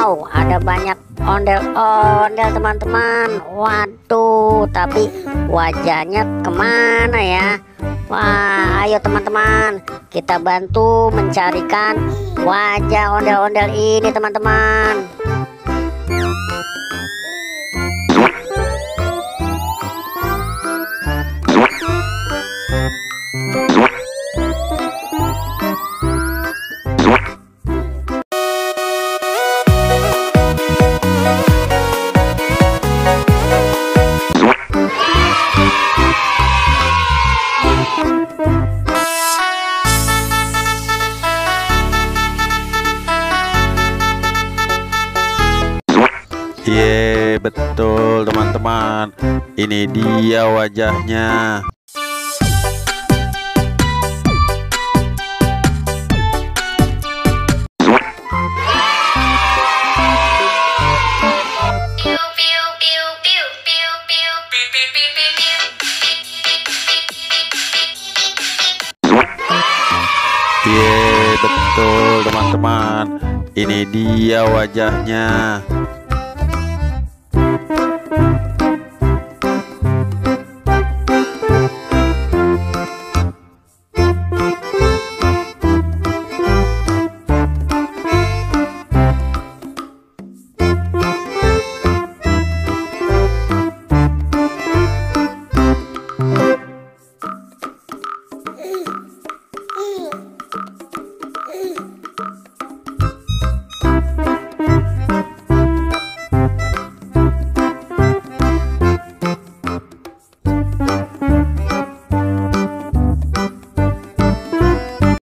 Wow, ada banyak ondel-ondel teman-teman. Waduh, tapi wajahnya kemana ya? Wah, ayo teman-teman, kita bantu mencarikan wajah ondel-ondel ini teman-teman. Ye, betul teman-teman. Ini dia wajahnya. Ye, betul teman-teman. Ini dia wajahnya.